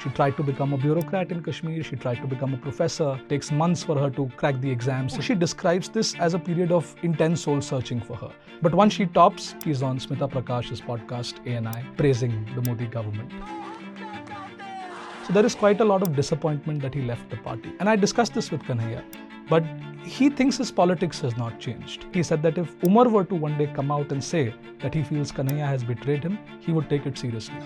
She tried to become a bureaucrat in Kashmir. She tried to become a professor. It takes months for her to crack the exams. So she describes this as a period of intense soul searching for her. But once she tops, she's on Smita Prakash's podcast, ANI, praising the Modi government. So there is quite a lot of disappointment that he left the party. And I discussed this with Kanhaiya, but he thinks his politics has not changed. He said that if Umar were to one day come out and say that he feels Kanhaiya has betrayed him, he would take it seriously.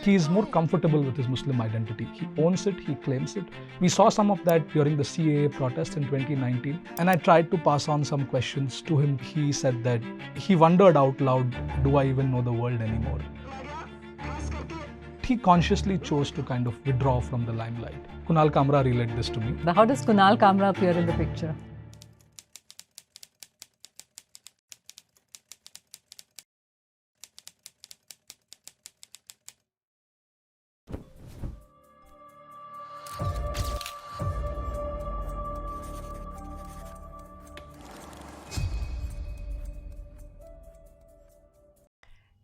He is more comfortable with his Muslim identity. He owns it, he claims it. We saw some of that during the CAA protests in 2019, and I tried to pass on some questions to him. He said that he wondered out loud, do I even know the world anymore? He consciously chose to kind of withdraw from the limelight. Kunal Kamra relayed this to me. How does Kunal Kamra appear in the picture?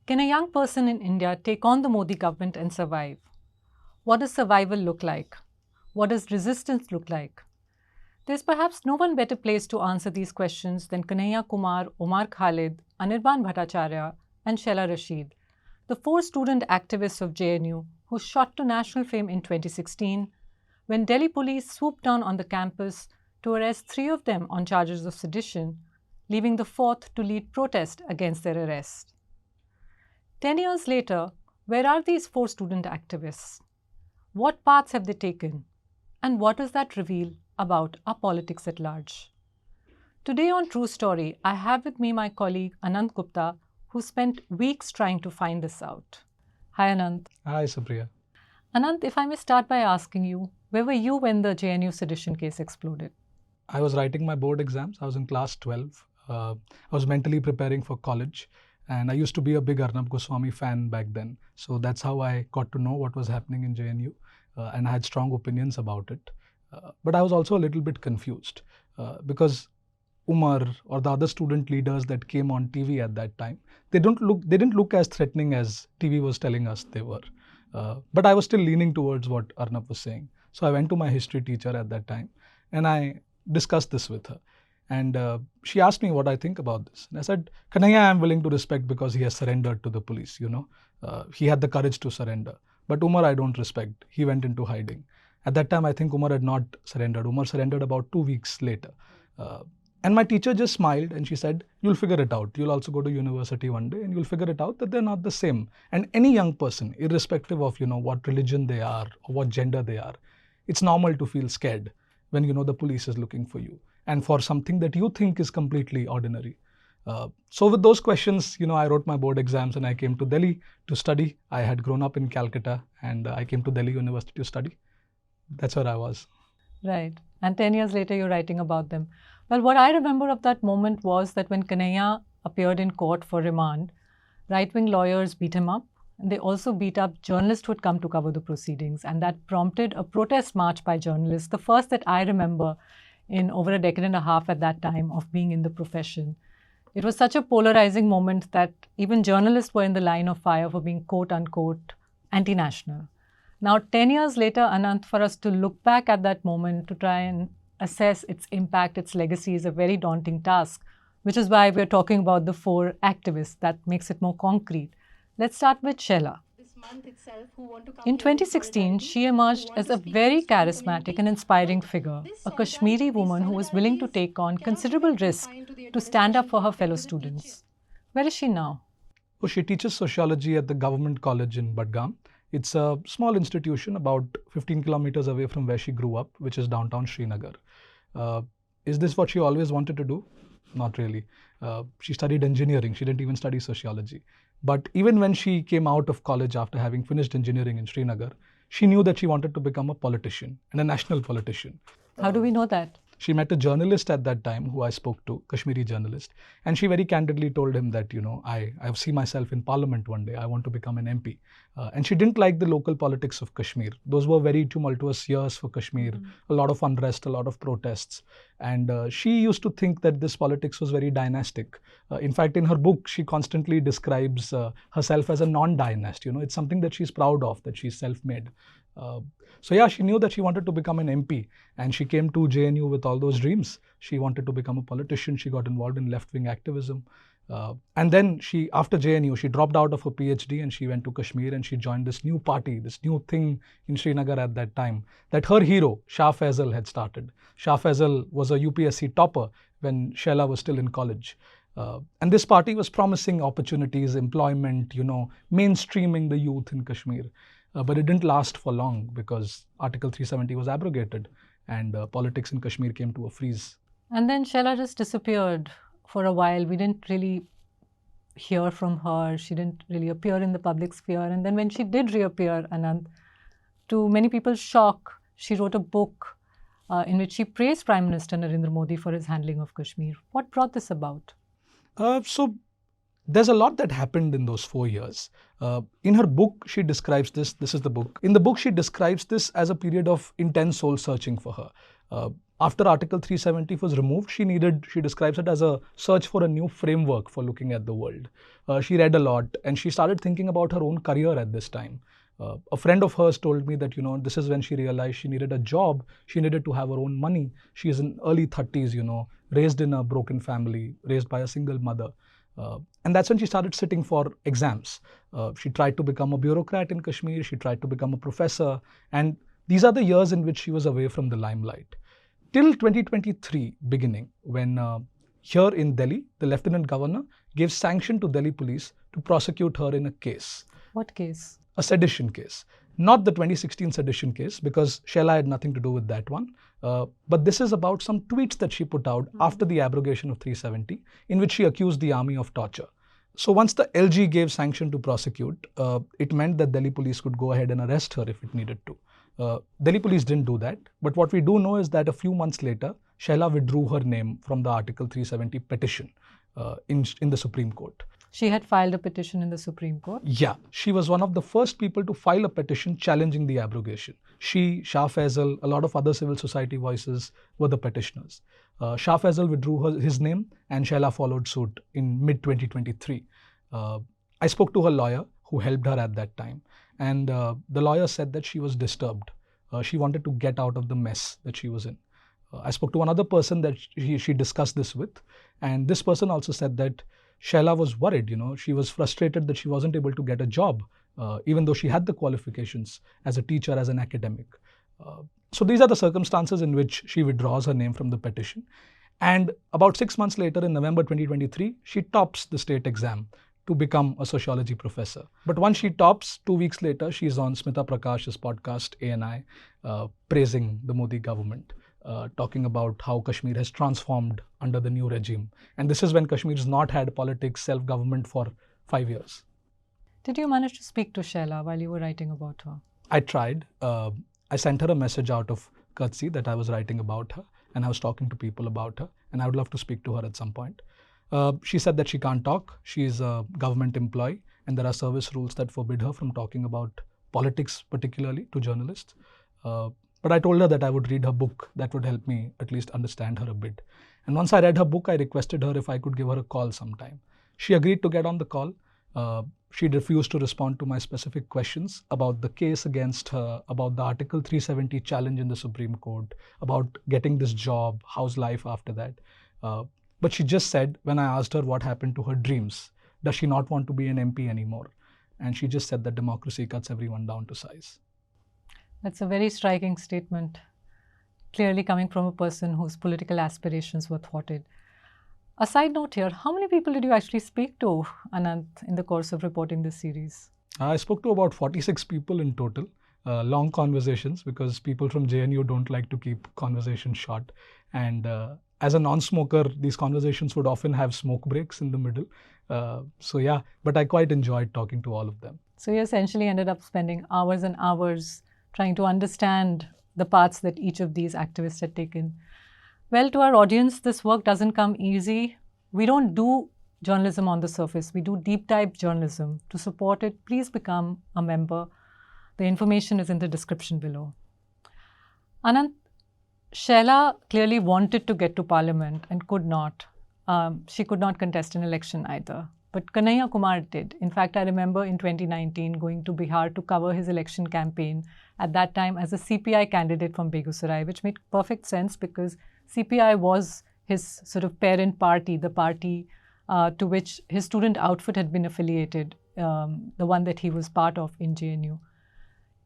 Can a young person in India take on the Modi government and survive? What does survival look like? What does resistance look like? There's perhaps no one better placed to answer these questions than Kanhaiya Kumar, Umar Khalid, Anirban Bhattacharya, and Shehla Rashid, the 4 student activists of JNU who shot to national fame in 2016 when Delhi police swooped down on the campus to arrest 3 of them on charges of sedition, leaving the 4th to lead protest against their arrest. 10 years later, where are these 4 student activists? What paths have they taken? And what does that reveal about our politics at large? Today on True Story, I have with me my colleague Anant Gupta, who spent weeks trying to find this out. Hi Anant. Hi Supriya. Anant, if I may start by asking you, where were you when the JNU sedition case exploded? I was writing my board exams. I was in class 12. I was mentally preparing for college. And I used to be a big Arnab Goswami fan back then. So that's how I got to know what was happening in JNU. And I had strong opinions about it. But I was also a little bit confused because Umar or the other student leaders that came on TV at that time, they didn't look as threatening as TV was telling us they were. But I was still leaning towards what Arnab was saying. So I went to my history teacher at that time and I discussed this with her. And she asked me what I think about this. And I said, Kanhaiya, I am willing to respect because he has surrendered to the police, He had the courage to surrender. But Umar, I don't respect. He went into hiding. At that time, I think Umar had not surrendered. Umar surrendered about 2 weeks later. And my teacher just smiled and she said, you'll figure it out. You'll also go to university one day and you'll figure it out that they're not the same. And any young person, irrespective of, what religion they are or what gender they are, it's normal to feel scared when, the police is looking for you. And for something that you think is completely ordinary. So with those questions, I wrote my board exams and I came to Delhi to study. I had grown up in Calcutta and I came to Delhi University to study. That's where I was. Right. And 10 years later, you're writing about them. Well, what I remember of that moment was that when Kanhaiya appeared in court for remand, right-wing lawyers beat him up. And they also beat up journalists who had come to cover the proceedings. And that prompted a protest march by journalists, the first that I remember in over a decade and a half at that time of being in the profession. It was such a polarizing moment that even journalists were in the line of fire for being quote-unquote anti-national. Now, 10 years later, Anant, for us to look back at that moment to try and assess its impact, its legacy is a very daunting task, which is why we're talking about the 4 activists. That makes it more concrete. Let's start with Shehla. In 2016, she emerged as a very charismatic and inspiring figure, a Kashmiri woman who was willing to take on considerable risk to stand up for her fellow students. Where is she now? Oh, she teaches sociology at the government college in Budgam. It's a small institution about 15 kilometers away from where she grew up, which is downtown Srinagar. Is this what she always wanted to do? Not really. She studied engineering. She didn't even study sociology. But even when she came out of college after having finished engineering in Srinagar, she knew that she wanted to become a politician and a national politician. How do we know that? She met a journalist at that time who I spoke to, Kashmiri journalist, and she very candidly told him that, I see myself in parliament one day. I want to become an MP. And she didn't like the local politics of Kashmir. Those were very tumultuous years for Kashmir, a lot of unrest, a lot of protests. And she used to think that this politics was very dynastic. In fact, in her book, she constantly describes herself as a non-dynast. It's something that she's proud of, that she's self-made. So yeah, she knew that she wanted to become an MP, and she came to JNU with all those dreams. She wanted to become a politician. She got involved in left-wing activism. And then after JNU, she dropped out of her PhD and she went to Kashmir and she joined this new party, this new thing in Srinagar at that time that her hero, Shah Faisal, had started. Shah Faisal was a UPSC topper when Shehla was still in college. And this party was promising opportunities, employment, mainstreaming the youth in Kashmir. But it didn't last for long because Article 370 was abrogated and politics in Kashmir came to a freeze. And then Shehla just disappeared for a while. We didn't really hear from her. She didn't really appear in the public sphere. And then when she did reappear, Anant, to many people's shock, she wrote a book in which she praised Prime Minister Narendra Modi for his handling of Kashmir. What brought this about? So there's a lot that happened in those 4 years. In her book, she describes this. This is the book. In the book, she describes this as a period of intense soul searching for her. After Article 370 was removed, she describes it as a search for a new framework for looking at the world. She read a lot and she started thinking about her own career at this time. A friend of hers told me that, this is when she realized she needed a job. She needed to have her own money. She is in early 30s, raised in a broken family, raised by a single mother. And that's when she started sitting for exams. She tried to become a bureaucrat in Kashmir. She tried to become a professor. And these are the years in which she was away from the limelight. Till 2023 beginning, when here in Delhi, the Lieutenant Governor gave sanction to Delhi police to prosecute her in a case. What case? A sedition case. Not the 2016 sedition case, because Shehla had nothing to do with that one. But this is about some tweets that she put out after the abrogation of 370, in which she accused the army of torture. So once the LG gave sanction to prosecute, it meant that Delhi police could go ahead and arrest her if it needed to. Delhi police didn't do that. But what we do know is that a few months later, Shehla withdrew her name from the Article 370 petition in the Supreme Court. She had filed a petition in the Supreme Court? Yeah, she was one of the first people to file a petition challenging the abrogation. She, Shah Faisal, a lot of other civil society voices were the petitioners. Shah Faisal withdrew his name and Shehla followed suit in mid-2023. I spoke to her lawyer who helped her at that time, and the lawyer said that she was disturbed. She wanted to get out of the mess that she was in. I spoke to another person that she discussed this with, and this person also said that Shehla was worried, she was frustrated that she wasn't able to get a job, even though she had the qualifications as a teacher, as an academic. So these are the circumstances in which she withdraws her name from the petition. And about 6 months later, in November 2023, she tops the state exam to become a sociology professor. But once she tops, 2 weeks later, she's on Smita Prakash's podcast, ANI, praising the Modi government. Talking about how Kashmir has transformed under the new regime. And this is when Kashmir has not had politics, self-government for 5 years. Did you manage to speak to Shehla while you were writing about her? I tried. I sent her a message out of courtesy that I was writing about her and I was talking to people about her and I would love to speak to her at some point. She said that she can't talk. She is a government employee and there are service rules that forbid her from talking about politics, particularly to journalists. But I told her that I would read her book. That would help me at least understand her a bit. And once I read her book, I requested her if I could give her a call sometime. She agreed to get on the call. She refused to respond to my specific questions about the case against her, about the Article 370 challenge in the Supreme Court, about getting this job, how's life after that. But she just said, when I asked her what happened to her dreams, does she not want to be an MP anymore? And she just said that democracy cuts everyone down to size. That's a very striking statement, clearly coming from a person whose political aspirations were thwarted. A side note here, how many people did you actually speak to, Anant, in the course of reporting this series? I spoke to about 46 people in total. Long conversations because people from JNU don't like to keep conversations short. And as a non-smoker, these conversations would often have smoke breaks in the middle. So yeah, but I quite enjoyed talking to all of them. So you essentially ended up spending hours and hours trying to understand the paths that each of these activists had taken. Well, to our audience, this work doesn't come easy. We don't do journalism on the surface. We do deep dive journalism. To support it, please become a member. The information is in the description below. Anant, Shehla clearly wanted to get to parliament and could not. She could not contest an election either. But Kanhaiya Kumar did. In fact, I remember in 2019 going to Bihar to cover his election campaign at that time as a CPI candidate from Begusarai, which made perfect sense because CPI was his sort of parent party, the party to which his student outfit had been affiliated, the one that he was part of in JNU.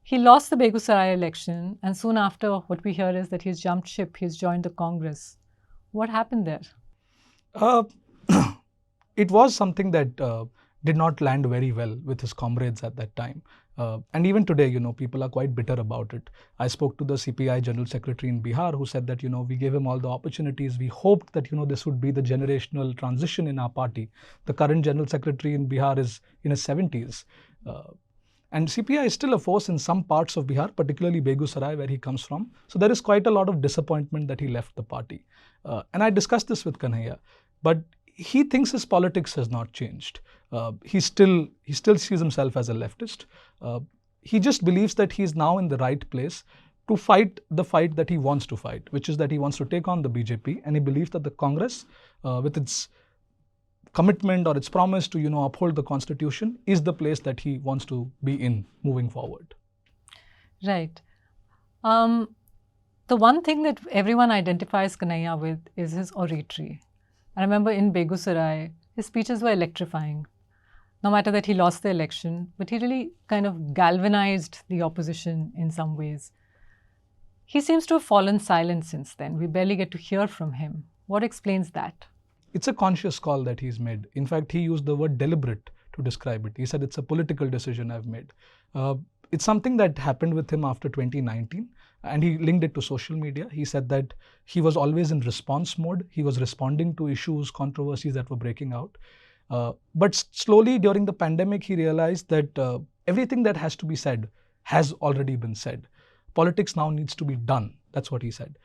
He lost the Begusarai election, and soon after, what we hear is that he's jumped ship, he's joined the Congress. What happened there? It was something that did not land very well with his comrades at that time. And even today, people are quite bitter about it. I spoke to the CPI General Secretary in Bihar who said that, we gave him all the opportunities. We hoped that, this would be the generational transition in our party. The current General Secretary in Bihar is in his 70s. And CPI is still a force in some parts of Bihar, particularly Begusarai, where he comes from. So there is quite a lot of disappointment that he left the party. And I discussed this with Kanhaiya. But he thinks his politics has not changed. He still sees himself as a leftist. He just believes that he is now in the right place to fight the fight that he wants to fight, which is that he wants to take on the BJP, and he believes that the Congress, with its commitment or its promise to uphold the constitution, is the place that he wants to be in moving forward. Right. The one thing that everyone identifies Kanhaiya with is his oratory. I remember in Begusarai, his speeches were electrifying. No matter that he lost the election, but he really kind of galvanized the opposition in some ways. He seems to have fallen silent since then. We barely get to hear from him. What explains that? It's a conscious call that he's made. In fact, he used the word deliberate to describe it. He said, it's a political decision I've made. It's something that happened with him after 2019, and he linked it to social media. He said that he was always in response mode. He was responding to issues, controversies that were breaking out. But slowly during the pandemic, he realized that everything that has to be said has already been said. Politics now needs to be done. That's what he said.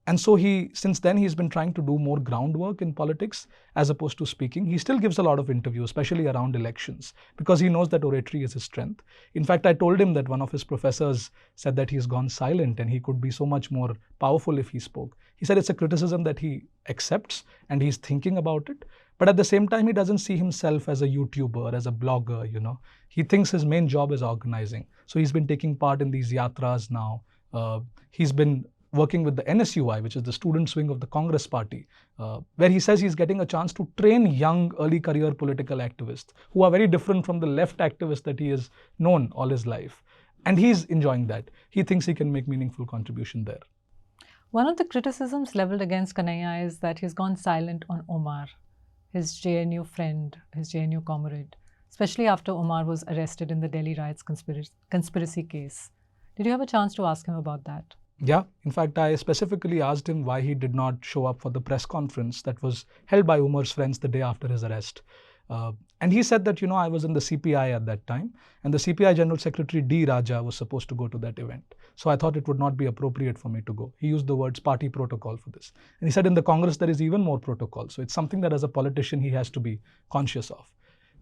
And so since then, he's been trying to do more groundwork in politics as opposed to speaking. He still gives a lot of interviews, especially around elections, because he knows that oratory is his strength. In fact, I told him that one of his professors said that he's gone silent and he could be so much more powerful if he spoke. He said it's a criticism that he accepts and he's thinking about it. But at the same time, he doesn't see himself as a YouTuber, as a blogger, He thinks his main job is organizing. So he's been taking part in these yatras now. He's been working with the NSUI, which is the students' wing of the Congress party, where he says he's getting a chance to train young early career political activists who are very different from the left activists that he has known all his life. And he's enjoying that. He thinks he can make meaningful contribution there. One of the criticisms leveled against Kanhaiya is that he's gone silent on Umar, his JNU friend, his JNU comrade, especially after Umar was arrested in the Delhi riots conspiracy case. Did you have a chance to ask him about that? Yeah, in fact, I specifically asked him why he did not show up for the press conference that was held by Umar's friends the day after his arrest. And he said that, I was in the CPI at that time, and the CPI General Secretary D. Raja was supposed to go to that event. So I thought it would not be appropriate for me to go. He used the words party protocol for this. And he said in the Congress, there is even more protocol. So it's something that as a politician, he has to be conscious of.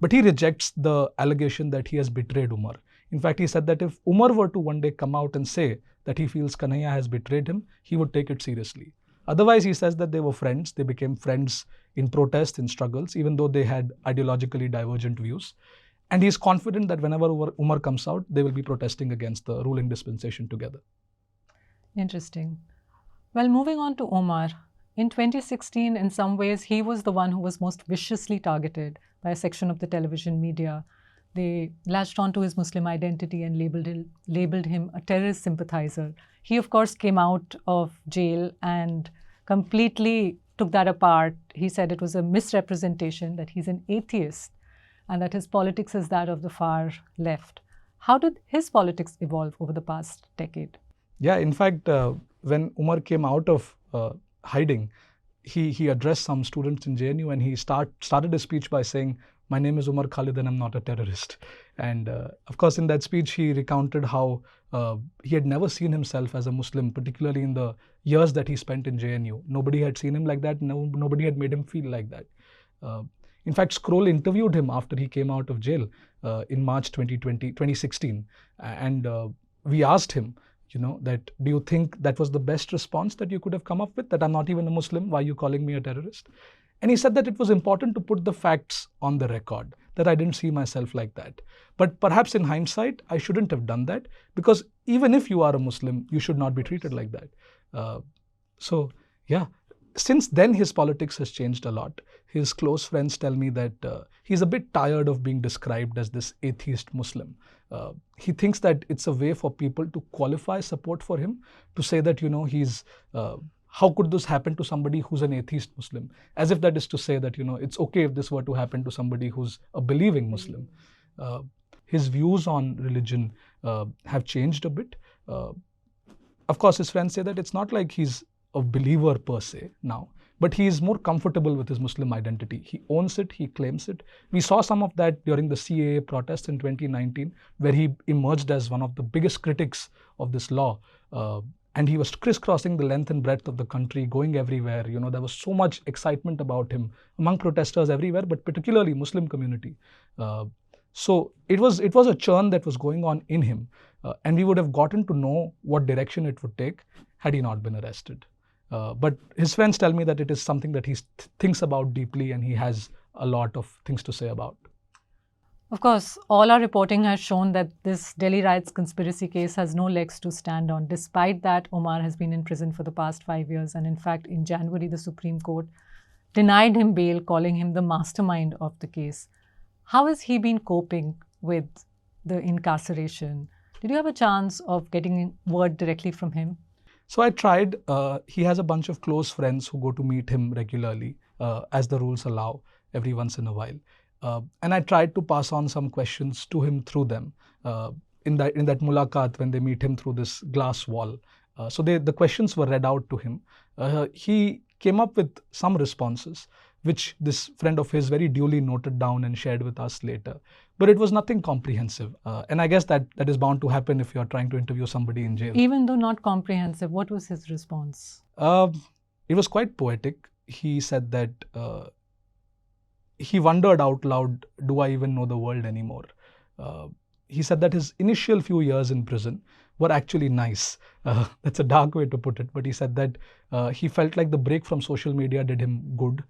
But he rejects the allegation that he has betrayed Umar. In fact, he said that if Umar were to one day come out and say that he feels Kanhaiya has betrayed him, he would take it seriously. Otherwise, he says that they were friends. They became friends in protests, in struggles, even though they had ideologically divergent views. And he's confident that whenever Umar comes out, they will be protesting against the ruling dispensation together. Interesting. Well, moving on to Umar. In 2016, in some ways, he was the one who was most viciously targeted by a section of the television media. They latched onto his Muslim identity and labeled him a terrorist sympathizer. He, of course, came out of jail and completely took that apart. He said it was a misrepresentation, that he's an atheist and that his politics is that of the far left. How did his politics evolve over the past decade? Yeah, in fact, when Umar came out of hiding, he addressed some students in JNU and he started his speech by saying, my name is Umar Khalid and I'm not a terrorist. And of course, in that speech, he recounted how he had never seen himself as a Muslim, particularly in the years that he spent in JNU. Nobody had seen him like that. Nobody had made him feel like that. In fact, Scroll interviewed him after he came out of jail in March 2016. And we asked him, that do you think that was the best response that you could have come up with, that I'm not even a Muslim, why are you calling me a terrorist? And he said that it was important to put the facts on the record, that I didn't see myself like that. But perhaps in hindsight, I shouldn't have done that, because even if you are a Muslim, you should not be treated like that. So, yeah, since then, his politics has changed a lot. His close friends tell me that he's a bit tired of being described as this atheist Muslim. He thinks that it's a way for people to qualify support for him, to say that, he's... how could this happen to somebody who's an atheist Muslim? As if that is to say that, it's okay if this were to happen to somebody who's a believing Muslim. His views on religion have changed a bit. Of course, his friends say that it's not like he's a believer per se now, but he is more comfortable with his Muslim identity. He owns it, he claims it. We saw some of that during the CAA protests in 2019, where he emerged as one of the biggest critics of this law. And he was crisscrossing the length and breadth of the country, going everywhere. There was so much excitement about him among protesters everywhere, but particularly Muslim community. So it was a churn that was going on in him. And we would have gotten to know what direction it would take had he not been arrested. But his friends tell me that it is something that he thinks about deeply, and he has a lot of things to say about. Of course, all our reporting has shown that this Delhi riots conspiracy case has no legs to stand on. Despite that, Umar has been in prison for the past 5 years. And in fact, in January, the Supreme Court denied him bail, calling him the mastermind of the case. How has he been coping with the incarceration? Did you have a chance of getting word directly from him? So I tried. He has a bunch of close friends who go to meet him regularly, as the rules allow, every once in a while. And I tried to pass on some questions to him through them in that mulaqat when they meet him through this glass wall. So the questions were read out to him. He came up with some responses, which this friend of his very duly noted down and shared with us later. But it was nothing comprehensive. And I guess that is bound to happen if you're trying to interview somebody in jail. Even though not comprehensive, what was his response? It was quite poetic. He said that he wondered out loud, do I even know the world anymore? He said that his initial few years in prison were actually nice. That's a dark way to put it, but he said that he felt like the break from social media did him good.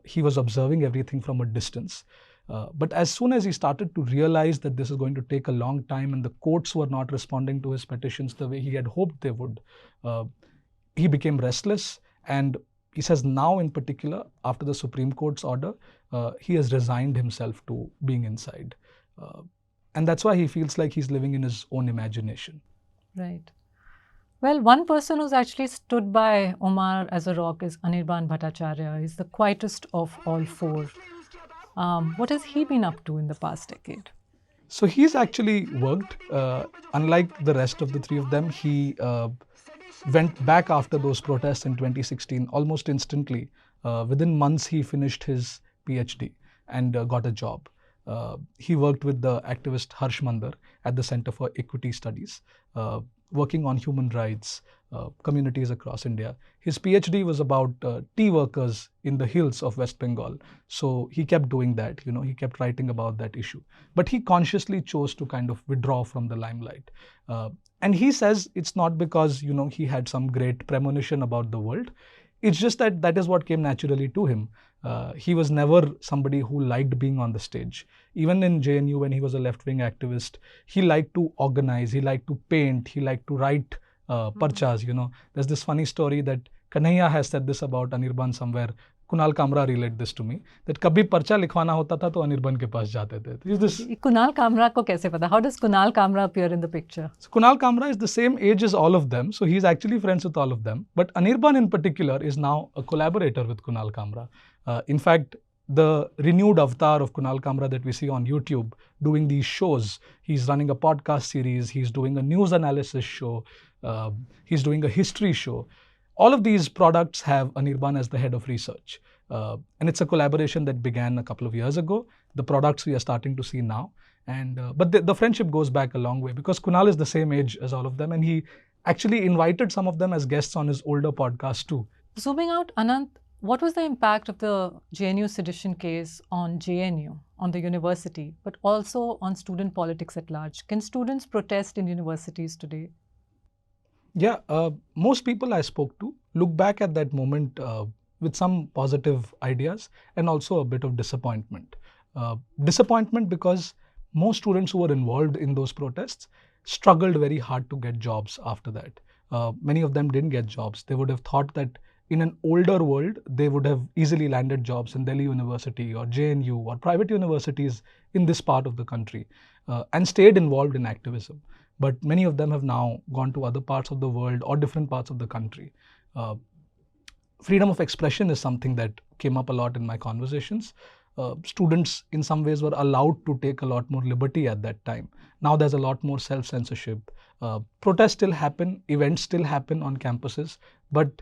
He was observing everything from a distance. But as soon as he started to realize that this is going to take a long time and the courts were not responding to his petitions the way he had hoped they would, he became restless. And he says now in particular, after the Supreme Court's order, he has resigned himself to being inside. And that's why he feels like he's living in his own imagination. Right. Well, one person who's actually stood by Umar as a rock is Anirban Bhattacharya. He's the quietest of all four. What has he been up to in the past decade? So he's actually worked. Unlike the rest of the three of them, he went back after those protests in 2016 almost instantly. Within months, he finished his PhD and got a job. He worked with the activist Harsh Mandar at the Center for Equity Studies, working on human rights, communities across India. His PhD was about tea workers in the hills of West Bengal. So he kept doing that, he kept writing about that issue. But he consciously chose to kind of withdraw from the limelight. And he says it's not because, he had some great premonition about the world. It's just that is what came naturally to him. He was never somebody who liked being on the stage. Even in JNU, when he was a left-wing activist, he liked to organize, he liked to paint, he liked to write parchas, There's this funny story that Kanhaiya has said this about Anirban somewhere. Kunal Kamra relayed this to me, that kabhi parcha likhwana hota tha to Anirban ke paas jate the. Kunal Kamra ko kaise pata? How does Kunal Kamra appear in the picture? So Kunal Kamra is the same age as all of them, so he's actually friends with all of them. But Anirban in particular is now a collaborator with Kunal Kamra. In fact, the renewed avatar of Kunal Kamra that we see on YouTube doing these shows, he's running a podcast series, he's doing a news analysis show, he's doing a history show. All of these products have Anirban as the head of research. And it's a collaboration that began a couple of years ago. The products we are starting to see now. But the friendship goes back a long way because Kunal is the same age as all of them, and he actually invited some of them as guests on his older podcast too. Zooming out, Anant, what was the impact of the JNU sedition case on JNU, on the university, but also on student politics at large? Can students protest in universities today? Yeah, most people I spoke to look back at that moment with some positive ideas and also a bit of disappointment. Disappointment because most students who were involved in those protests struggled very hard to get jobs after that. Many of them didn't get jobs. They would have thought that in an older world, they would have easily landed jobs in Delhi University or JNU or private universities in this part of the country and stayed involved in activism. But many of them have now gone to other parts of the world or different parts of the country. Freedom of expression is something that came up a lot in my conversations. Students in some ways were allowed to take a lot more liberty at that time. Now there's a lot more self-censorship. Protests still happen, events still happen on campuses, but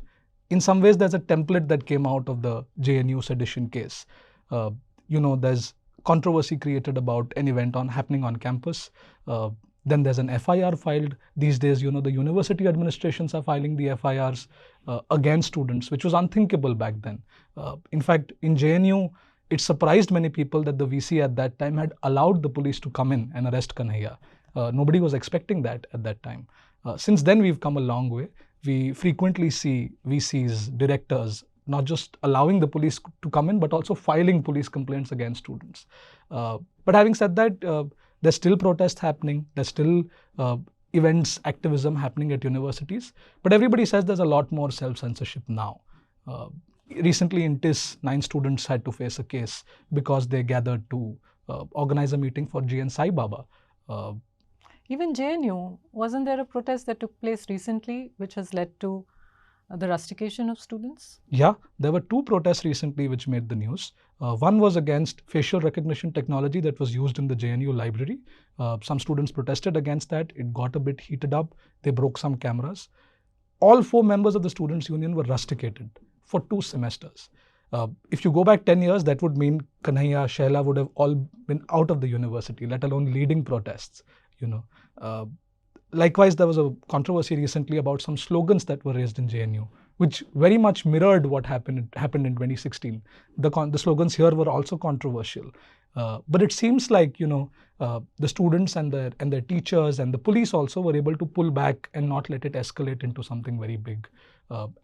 in some ways there's a template that came out of the JNU sedition case. There's controversy created about an event happening on campus. Then there's an FIR filed. These days, the university administrations are filing the FIRs against students, which was unthinkable back then. In fact, in JNU, it surprised many people that the VC at that time had allowed the police to come in and arrest Kanhaiya. Nobody was expecting that at that time. Since then, we've come a long way. We frequently see VCs, directors, not just allowing the police to come in, but also filing police complaints against students. But having said that, there's still protests happening. There's still events, activism happening at universities. But everybody says there's a lot more self-censorship now. Recently in TIS, 9 students had to face a case because they gathered to organize a meeting for GN Sai Baba. Even JNU, wasn't there a protest that took place recently which has led to the rustication of students? Yeah, there were 2 protests recently which made the news. One was against facial recognition technology that was used in the JNU library. Some students protested against that. It got a bit heated up. They broke some cameras. All 4 members of the students' union were rusticated for 2 semesters. If you go back 10 years, that would mean Kanhaiya, Shehla would have all been out of the university, let alone leading protests. Likewise, there was a controversy recently about some slogans that were raised in JNU, which very much mirrored what happened in 2016. The slogans here were also controversial. But it seems like, the students and their teachers and the police also were able to pull back and not let it escalate into something very big.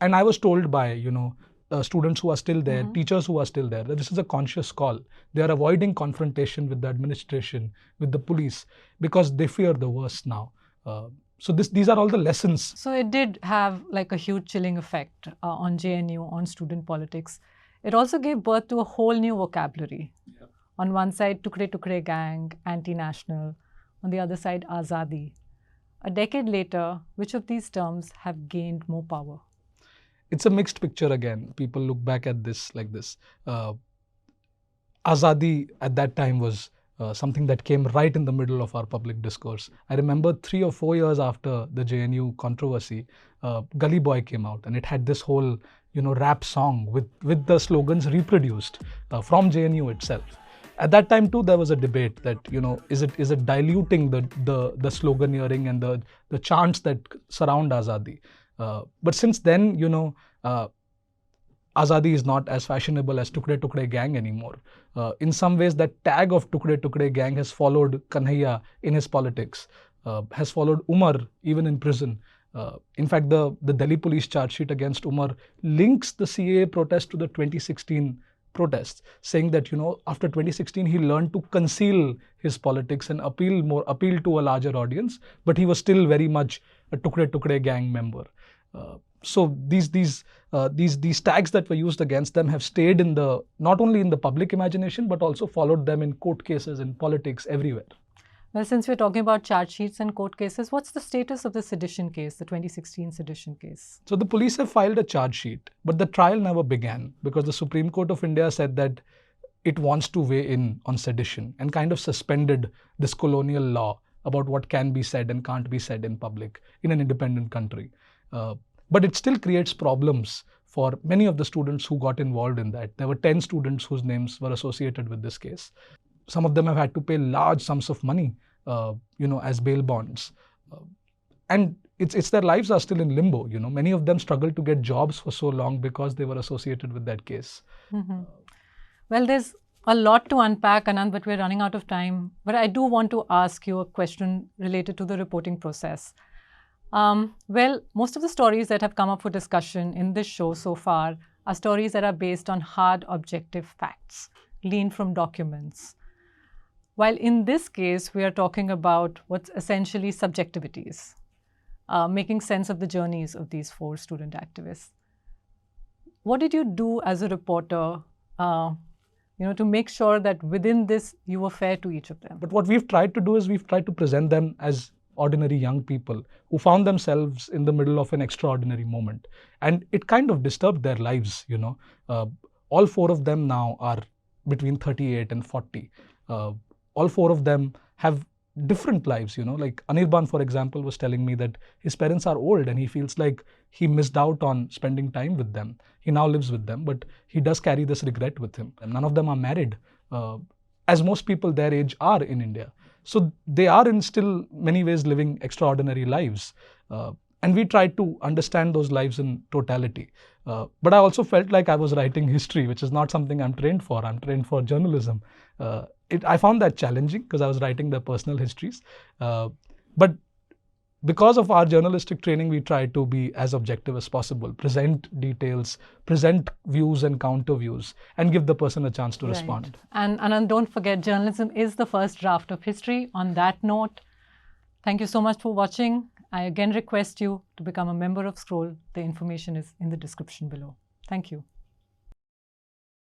And I was told by, students who are still there, teachers who are still there, that this is a conscious call. They are avoiding confrontation with the administration, with the police, because they fear the worst now. So these are all the lessons. So it did have like a huge chilling effect on JNU, on student politics. It also gave birth to a whole new vocabulary. Yeah. On one side, Tukre Tukre gang, anti-national. On the other side, Azadi. A decade later, which of these terms have gained more power? It's a mixed picture again. People look back at this like this. Azadi at that time was something that came right in the middle of our public discourse. I remember 3 or 4 years after the JNU controversy, Gully Boy came out, and it had this whole, rap song with the slogans reproduced from JNU itself. At that time too, there was a debate that, is it diluting the sloganeering and the chants that surround Azadi. But since then, Azadi is not as fashionable as Tukre Tukre gang anymore. In some ways, that tag of Tukre Tukre gang has followed Kanhaiya in his politics, has followed Umar even in prison. In fact, the Delhi police charge sheet against Umar links the CAA protest to the 2016 protests, saying that, after 2016, he learned to conceal his politics and appeal to a larger audience, but he was still very much a Tukre Tukre gang member. So these tags that were used against them have stayed not only in the public imagination, but also followed them in court cases, in politics, everywhere. Well, since we're talking about charge sheets and court cases, what's the status of the sedition case, the 2016 sedition case? So the police have filed a charge sheet, but the trial never began because the Supreme Court of India said that it wants to weigh in on sedition and kind of suspended this colonial law about what can be said and can't be said in public in an independent country. But it still creates problems for many of the students who got involved in that. There were 10 students whose names were associated with this case. Some of them have had to pay large sums of money, as bail bonds. And it's their lives are still in limbo. Many of them struggled to get jobs for so long because they were associated with that case. Well, there's a lot to unpack, Anant, but we're running out of time. But I do want to ask you a question related to the reporting process. Well, most of the stories that have come up for discussion in this show so far are stories that are based on hard, objective facts, gleaned from documents. While in this case, we are talking about what's essentially subjectivities, making sense of the journeys of these 4 student activists. What did you do as a reporter to make sure that within this you were fair to each of them? But what we've tried to do is we've tried to present them as ordinary young people who found themselves in the middle of an extraordinary moment. And it kind of disturbed their lives, All 4 of them now are between 38 and 40. All 4 of them have different lives, like Anirban, for example, was telling me that his parents are old and he feels like he missed out on spending time with them. He now lives with them, but he does carry this regret with him. And none of them are married, as most people their age are in India. So they are in still many ways living extraordinary lives. And we tried to understand those lives in totality. But I also felt like I was writing history, which is not something I'm trained for. I'm trained for journalism. I found that challenging because I was writing their personal histories. But because of our journalistic training, we try to be as objective as possible, present details, present views and counter views, and give the person a chance to respond. And Anand, don't forget, journalism is the first draft of history. On that note, thank you so much for watching. I again request you to become a member of Scroll. The information is in the description below. Thank you.